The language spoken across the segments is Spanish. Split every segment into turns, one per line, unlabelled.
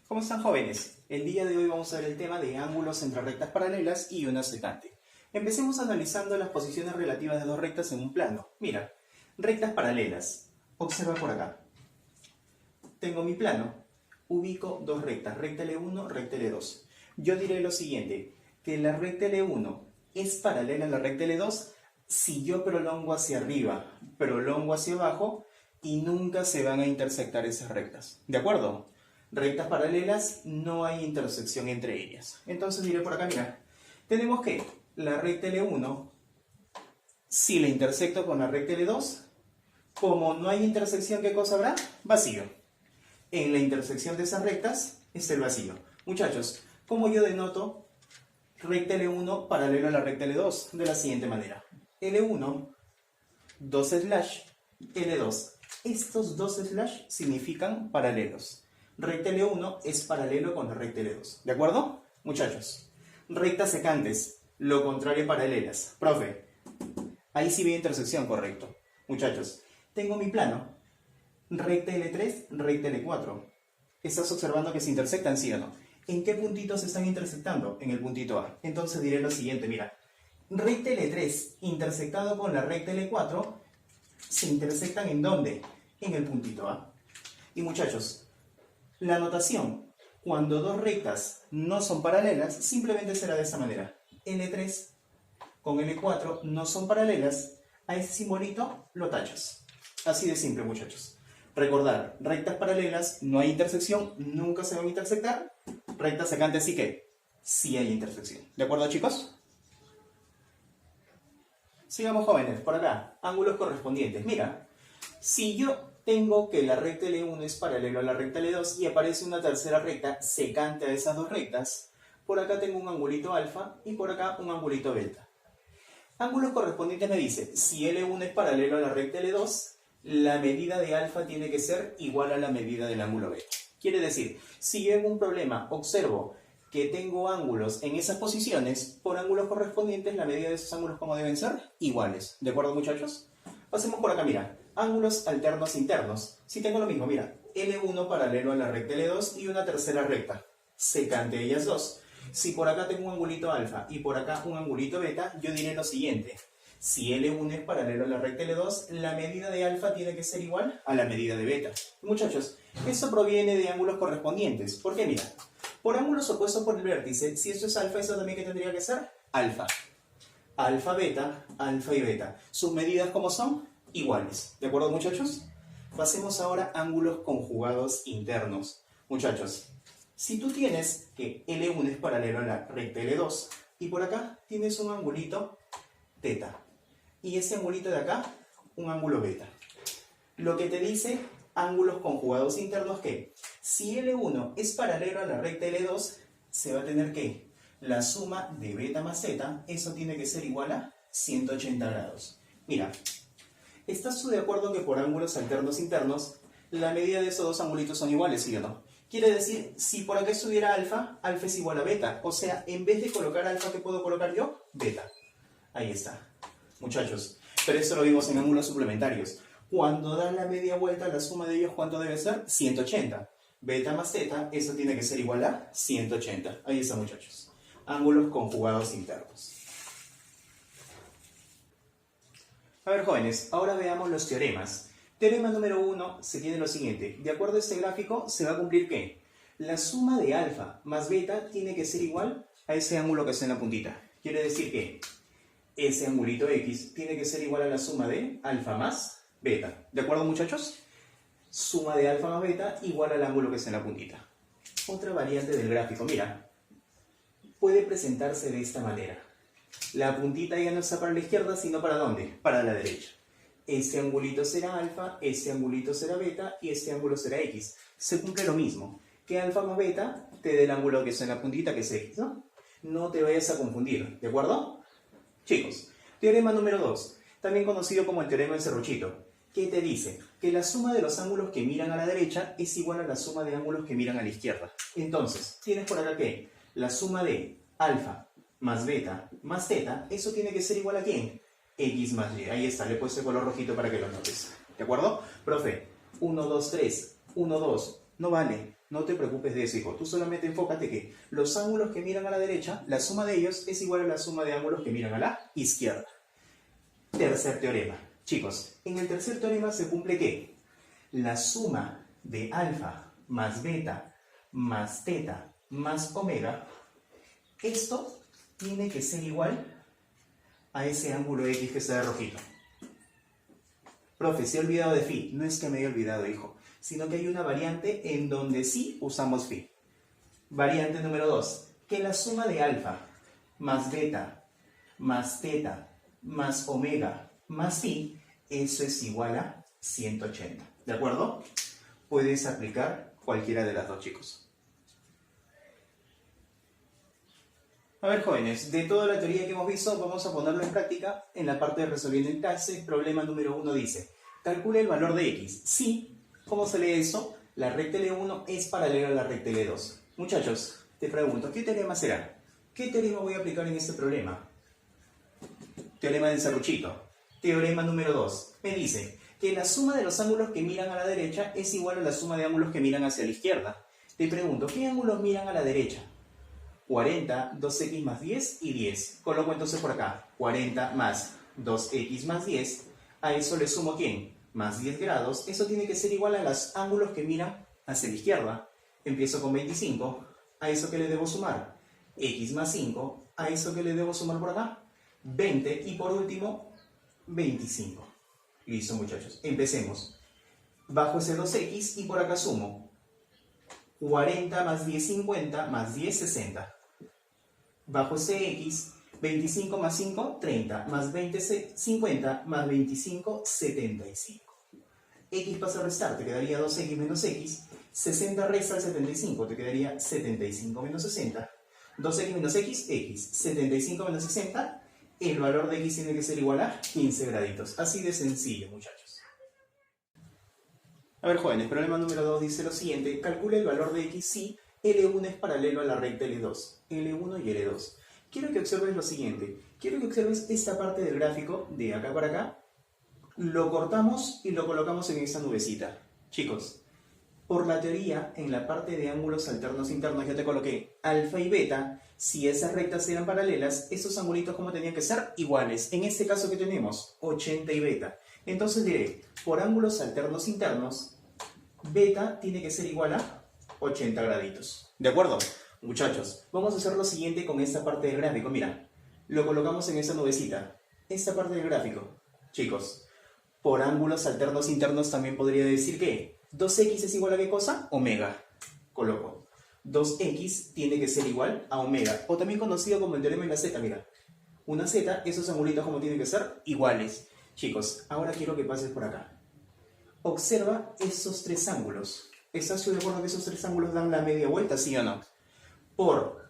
¿Cómo están, jóvenes? El día de hoy vamos a ver el tema de ángulos entre rectas paralelas y una secante. Empecemos analizando las posiciones relativas de dos rectas en un plano. Mira, rectas paralelas. Observa por acá. Tengo mi plano. Ubico dos rectas, recta L1, recta L2. Yo diré lo siguiente, que la recta L1 es paralela a la recta L2 si yo prolongo hacia arriba, prolongo hacia abajo y nunca se van a intersectar esas rectas. ¿De acuerdo? Rectas paralelas, no hay intersección entre ellas. Entonces diré por acá, mira, tenemos que la recta L1, si la intersecto con la recta L2, como no hay intersección, ¿qué cosa habrá? Vacío. En la intersección de esas rectas está el vacío. Muchachos, ¿cómo yo denoto recta L1 paralela a la recta L2? De la siguiente manera. L1, 2 slash, L2. Estos dos slash significan paralelos. Recta L1 es paralelo con la recta L2. ¿De acuerdo? Muchachos, rectas secantes, lo contrario paralelas. Profe, ahí sí veo intersección, correcto. Muchachos, tengo mi plano. Recta L3, recta L4. ¿Estás observando que se intersectan, sí o no? ¿En qué puntitos se están intersectando? En el puntito A. Entonces diré lo siguiente, mira. Recta L3 intersectado con la recta L4 se intersectan ¿en dónde? En el puntito A. Y muchachos, la notación, cuando dos rectas no son paralelas, simplemente será de esta manera. L3 con L4 no son paralelas, a ese simbolito lo tachas. Así de simple, muchachos. Recordar, rectas paralelas, no hay intersección, nunca se van a intersectar. Rectas secantes sí que sí hay intersección. ¿De acuerdo, chicos? Sigamos, jóvenes, por acá. Ángulos correspondientes. Mira, si yo tengo que la recta L1 es paralelo a la recta L2 y aparece una tercera recta secante a esas dos rectas, por acá tengo un angulito alfa y por acá un angulito beta. Ángulos correspondientes me dice, si L1 es paralelo a la recta L2, la medida de alfa tiene que ser igual a la medida del ángulo beta. Quiere decir, si yo en un problema observo que tengo ángulos en esas posiciones, por ángulos correspondientes, la medida de esos ángulos, ¿cómo deben ser? Iguales. ¿De acuerdo, muchachos? Pasemos por acá, mira. Ángulos alternos internos. Si tengo lo mismo, mira. L1 paralelo a la recta L2 y una tercera recta, secante ellas dos. Si por acá tengo un angulito alfa y por acá un angulito beta, yo diré lo siguiente. Si L1 es paralelo a la recta L2, la medida de alfa tiene que ser igual a la medida de beta. Muchachos, eso proviene de ángulos correspondientes. ¿Por qué? Mira, por ángulos opuestos por el vértice, si esto es alfa, ¿eso también qué tendría que ser? Alfa. Alfa y beta. ¿Sus medidas cómo son? Iguales. ¿De acuerdo, muchachos? Pasemos ahora a ángulos conjugados internos. Muchachos, si tú tienes que L1 es paralelo a la recta L2 y por acá tienes un angulito teta y ese angulito de acá, un ángulo beta. Lo que te dice ángulos conjugados internos que si L1 es paralelo a la recta L2, se va a tener que la suma de beta más zeta, eso tiene que ser igual a 180 grados. Mira, ¿estás tú de acuerdo que por ángulos alternos internos, la medida de esos dos angulitos son iguales, sí o no? Quiere decir, si por acá estuviera alfa, alfa es igual a beta. O sea, en vez de colocar alfa, ¿qué puedo colocar yo? Beta. Ahí está. Muchachos, pero esto lo vimos en ángulos suplementarios. Cuando dan la media vuelta, la suma de ellos, ¿cuánto debe ser? 180. Beta más zeta, eso tiene que ser igual a 180. Ahí está, muchachos. Ángulos conjugados internos. A ver, jóvenes, ahora veamos los teoremas. Teorema número 1 se tiene lo siguiente. De acuerdo a este gráfico, se va a cumplir ¿qué? La suma de alfa más beta tiene que ser igual a ese ángulo que está en la puntita. Quiere decir que ese angulito X tiene que ser igual a la suma de alfa más beta. ¿De acuerdo, muchachos? Suma de alfa más beta igual al ángulo que está en la puntita. Otra variante del gráfico, mira, puede presentarse de esta manera. La puntita ya no está para la izquierda, sino ¿para dónde? Para la derecha. Este angulito será alfa, este angulito será beta y este ángulo será X. Se cumple lo mismo. Que alfa más beta te dé el ángulo que está en la puntita, que es X, ¿no? No te vayas a confundir, ¿de acuerdo? Chicos, teorema número 2, también conocido como el teorema del serruchito. ¿Qué te dice? Que la suma de los ángulos que miran a la derecha es igual a la suma de ángulos que miran a la izquierda. Entonces, tienes por acá que la suma de alfa más beta más zeta, eso tiene que ser igual a ¿quién? X más Y. Ahí está, le he puesto el color rojito para que lo notes. ¿De acuerdo? Profe, 1, 2, 3, 1, 2, no vale. No te preocupes de eso, hijo. Tú solamente enfócate que los ángulos que miran a la derecha, la suma de ellos es igual a la suma de ángulos que miran a la izquierda. Tercer teorema. Chicos, en el tercer teorema se cumple que la suma de alfa más beta más teta más omega, esto tiene que ser igual a ese ángulo X que está de rojito. Profe, se ha olvidado de phi. No es que me haya olvidado, hijo, sino que hay una variante en donde sí usamos phi. Variante número 2, que la suma de alfa más beta más teta más omega más phi, eso es igual a 180. ¿De acuerdo? Puedes aplicar cualquiera de las dos, chicos. A ver, jóvenes, de toda la teoría que hemos visto, vamos a ponerlo en práctica en la parte de resolviendo en clase. Problema número 1 dice, calcule el valor de x. Sí, ¿cómo se lee eso? La recta L1 es paralela a la recta L2. Muchachos, te pregunto, ¿qué teorema será? ¿Qué teorema voy a aplicar en este problema? Teorema del serruchito. Teorema número 2. Me dice que la suma de los ángulos que miran a la derecha es igual a la suma de ángulos que miran hacia la izquierda. Te pregunto, ¿qué ángulos miran a la derecha? 40, 2x más 10 y 10. Coloco entonces por acá 40 más 2x más 10. A eso le sumo ¿quién? Más 10 grados. Eso tiene que ser igual a los ángulos que miran hacia la izquierda. Empiezo con 25. ¿A eso que le debo sumar? X más 5. ¿A eso que le debo sumar por acá? 20. Y por último, 25. Listo, muchachos. Empecemos. Bajo ese 2x y por acá sumo 40 más 10, 50, más 10, 60. Bajo ese x, 25 más 5, 30, más 20, 50, más 25, 75. X pasa a restar, te quedaría 2x menos x. 60 resta al 75, te quedaría 75 menos 60. 2x menos x, x. 75 menos 60, el valor de x tiene que ser igual a 15 graditos. Así de sencillo, muchachos. A ver, jóvenes, problema número 2 dice lo siguiente. Calcula el valor de x si L1 es paralelo a la recta L2. L1 y L2. Quiero que observes lo siguiente. Quiero que observes esta parte del gráfico, de acá para acá. Lo cortamos y lo colocamos en esta nubecita. Chicos, por la teoría, en la parte de ángulos alternos internos, ya te coloqué alfa y beta. Si esas rectas eran paralelas, esos angulitos, ¿cómo tenían que ser? Iguales. En este caso, ¿qué tenemos? 80 y beta. Entonces diré, por ángulos alternos internos, beta tiene que ser igual a 80 graditos. ¿De acuerdo? Muchachos, vamos a hacer lo siguiente con esta parte del gráfico. Mira, lo colocamos en esa nubecita. Esta parte del gráfico. Chicos, por ángulos alternos internos también podría decir que 2x es igual a ¿qué cosa? Omega. Coloco. 2x tiene que ser igual a omega. O también conocido como el teorema de la z. Mira, una z, esos angulitos como tienen que ser iguales. Chicos, ahora quiero que pases por acá. Observa esos tres ángulos. ¿Estás de acuerdo que esos tres ángulos dan la media vuelta, sí o no? Por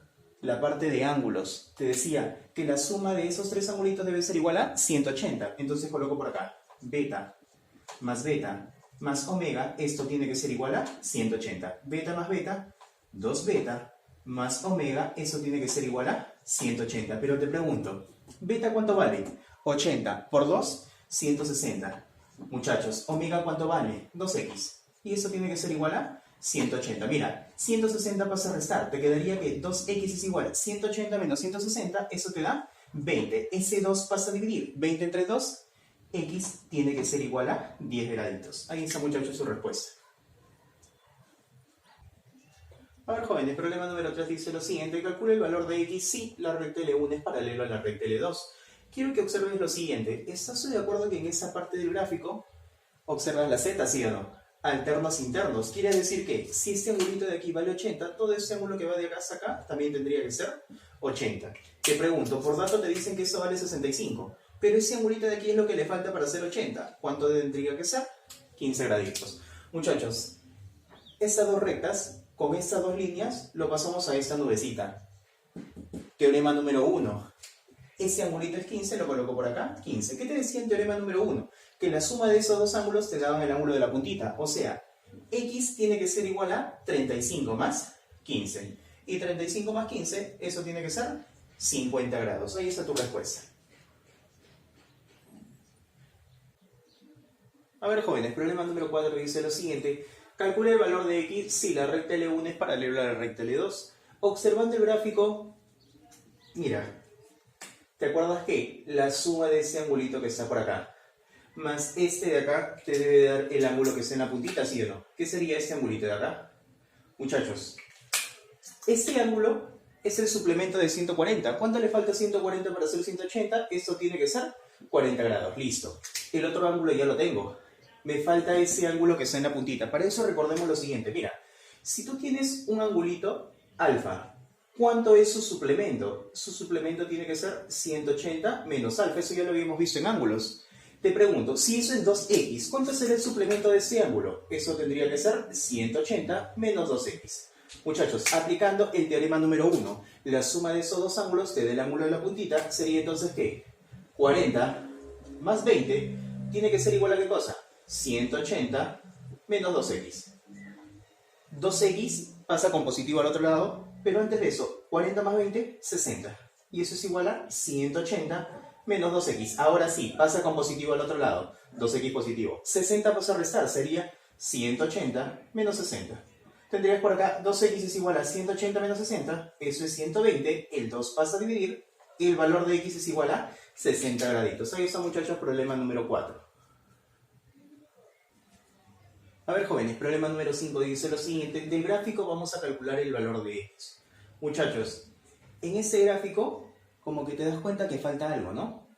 la parte de ángulos, te decía que la suma de esos tres angulitos debe ser igual a 180. Entonces coloco por acá, beta más omega, esto tiene que ser igual a 180. Beta más beta, 2 beta, más omega, eso tiene que ser igual a 180. Pero te pregunto, ¿beta cuánto vale? 80 por 2, 160. Muchachos, omega ¿cuánto vale? 2x. Y eso tiene que ser igual a 180. Mira, 160 pasa a restar. Te quedaría que 2x es igual a 180 menos 160. Eso te da 20. Ese 2 pasa a dividir. 20 entre 2, x tiene que ser igual a 10 graditos. Ahí está, muchachos, su respuesta. A ver, jóvenes, problema número 3 dice lo siguiente. Calcula el valor de x si la recta L1 es paralelo a la recta L2. Quiero que observes lo siguiente. ¿Estás de acuerdo que en esa parte del gráfico observas la z, sí o no? Alternos internos. Quiere decir que si este angulito de aquí vale 80, todo este ángulo que va de acá hasta acá también tendría que ser 80. Te pregunto, por dato te dicen que eso vale 65. Pero ese angulito de aquí es lo que le falta para hacer 80. ¿Cuánto tendría que ser? 15 graditos. Muchachos, estas dos rectas, con estas dos líneas, lo pasamos a esta nubecita. Teorema número 1. Ese angulito es 15, lo coloco por acá, 15. ¿Qué te decía en teorema número 1? Que la suma de esos dos ángulos te daban el ángulo de la puntita. O sea, x tiene que ser igual a 35 más 15. Y 35 más 15, eso tiene que ser 50 grados. Ahí está tu respuesta. A ver, jóvenes, problema número 4 dice lo siguiente. Calcula el valor de x si la recta L1 es paralela a la recta L2. Observando el gráfico, mira, ¿te acuerdas que la suma de ese angulito que está por acá más este de acá te debe dar el ángulo que está en la puntita, ¿sí o no? ¿Qué sería este angulito de acá? Muchachos, este ángulo es el suplemento de 140. ¿Cuánto le falta a 140 para hacer 180? Esto tiene que ser 40 grados. Listo. El otro ángulo ya lo tengo. Me falta ese ángulo que está en la puntita. Para eso recordemos lo siguiente. Mira, si tú tienes un angulito alfa, ¿cuánto es su suplemento? Su suplemento tiene que ser 180 menos alfa. Eso ya lo habíamos visto en ángulos. Te pregunto, si eso es 2x, ¿cuánto será el suplemento de ese ángulo? Eso tendría que ser 180 menos 2x. Muchachos, aplicando el teorema número 1, la suma de esos dos ángulos te da el ángulo de la puntita, sería entonces ¿qué? 40 más 20 tiene que ser igual a ¿qué cosa? 180 menos 2x. 2x pasa con positivo al otro lado, pero antes de eso, 40 más 20, 60. Y eso es igual a 180 menos 2x. Ahora sí, pasa con positivo al otro lado. 2x positivo. 60 pasa a restar, sería 180 menos 60. Tendrías por acá 2x es igual a 180 menos 60. Eso es 120. El 2 pasa a dividir. Y el valor de x es igual a 60 graditos. Ahí está, muchachos, problema número 4. A ver, jóvenes, problema número 5 dice lo siguiente. Del gráfico vamos a calcular el valor de x. Muchachos, en este gráfico como que te das cuenta que falta algo, ¿no?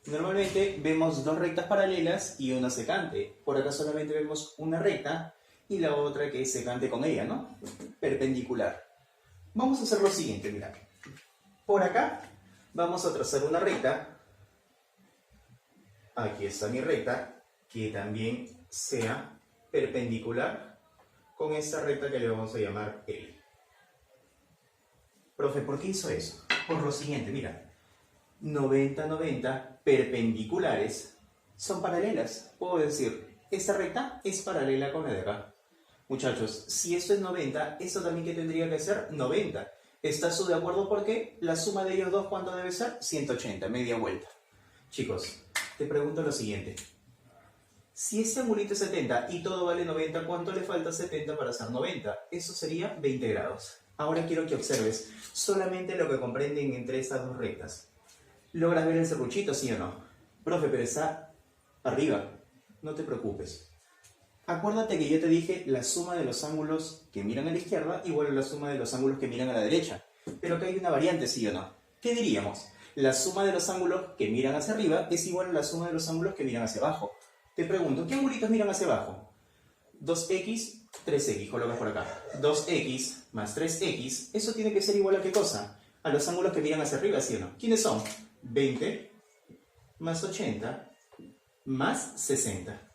Normalmente vemos dos rectas paralelas y una secante. Por acá solamente vemos una recta y la otra que es secante con ella, ¿no? Perpendicular. Vamos a hacer lo siguiente, mira. Por acá vamos a trazar una recta. Aquí está mi recta, que también sea perpendicular con esta recta que le vamos a llamar L. Profe, ¿por qué hizo eso? Por lo siguiente, mira, 90-90 perpendiculares son paralelas. Puedo decir, esta recta es paralela con la de acá. Muchachos, si esto es 90, esto también que tendría que ser 90. ¿Estás de acuerdo? Porque la suma de ellos dos, ¿cuánto debe ser? 180, media vuelta. Chicos, te pregunto lo siguiente. Si este angulito es 70 y todo vale 90, ¿cuánto le falta 70 para hacer 90? Eso sería 20 grados. Ahora quiero que observes solamente lo que comprenden entre estas dos rectas. ¿Logras ver el serruchito, sí o no? Profe, pero está arriba. No te preocupes. Acuérdate que yo te dije la suma de los ángulos que miran a la izquierda igual a la suma de los ángulos que miran a la derecha. Pero que hay una variante, sí o no. ¿Qué diríamos? La suma de los ángulos que miran hacia arriba es igual a la suma de los ángulos que miran hacia abajo. Te pregunto, ¿qué angulitos miran hacia abajo? 2x, 3x, colocas por acá. 2x más 3x, eso tiene que ser igual a ¿qué cosa? A los ángulos que miran hacia arriba, ¿sí o no? ¿Quiénes son? 20 más 80 más 60.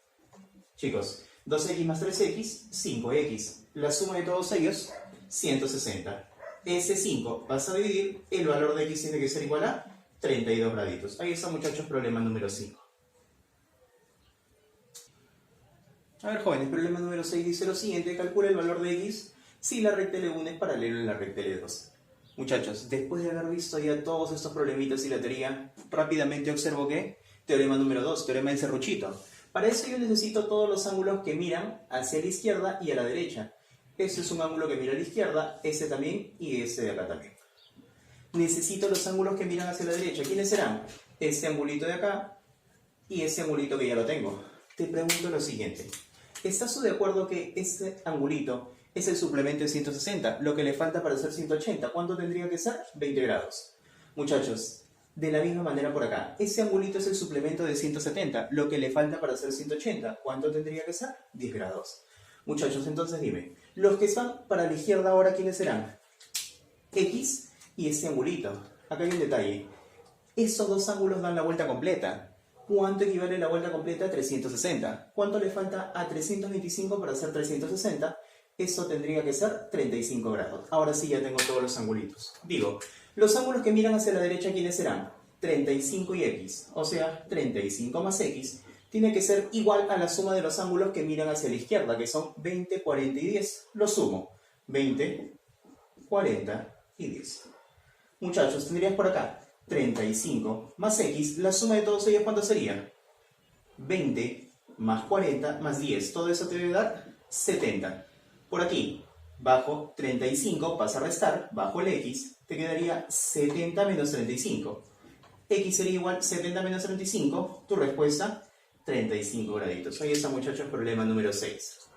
Chicos, 2x más 3x, 5x. La suma de todos ellos, 160. Ese 5 pasa a dividir, el valor de x tiene que ser igual a 32 graditos. Ahí está, muchachos, problema número 5. A ver, jóvenes, problema número 6 dice lo siguiente. Calcula el valor de x si la recta L1 es paralela a la recta L2. Muchachos, después de haber visto ya todos estos problemitas y la teoría, rápidamente observo que teorema número 2, teorema del serruchito. Para eso yo necesito todos los ángulos que miran hacia la izquierda y a la derecha. Este es un ángulo que mira a la izquierda, este también y este de acá también. Necesito los ángulos que miran hacia la derecha. ¿Quiénes serán? Este angulito de acá y este angulito que ya lo tengo. Te pregunto lo siguiente. ¿Estás de acuerdo que este angulito es el suplemento de 160? Lo que le falta para hacer 180. ¿Cuánto tendría que ser? 20 grados. Muchachos, de la misma manera por acá. Este angulito es el suplemento de 170. Lo que le falta para hacer 180. ¿Cuánto tendría que ser? 10 grados. Muchachos, entonces dime. Los que están para la izquierda ahora, ¿quiénes serán? X y este angulito. Acá hay un detalle. Estos dos ángulos dan la vuelta completa. ¿Cuánto equivale la vuelta completa a 360? ¿Cuánto le falta a 325 para hacer 360? Esto tendría que ser 35 grados. Ahora sí ya tengo todos los angulitos. Digo, los ángulos que miran hacia la derecha, ¿quiénes serán? 35 y x. O sea, 35 más x tiene que ser igual a la suma de los ángulos que miran hacia la izquierda, que son 20, 40 y 10. Lo sumo. 20, 40 y 10. Muchachos, tendrías por acá 35 más x, la suma de todos ellos, ¿cuánto sería? 20 más 40 más 10. Todo eso te debe dar 70. Por aquí, bajo 35, pasa a restar, bajo el x, te quedaría 70 menos 35. X sería igual 70 menos 35, tu respuesta, 35 graditos. Ahí está, muchachos, problema número 6.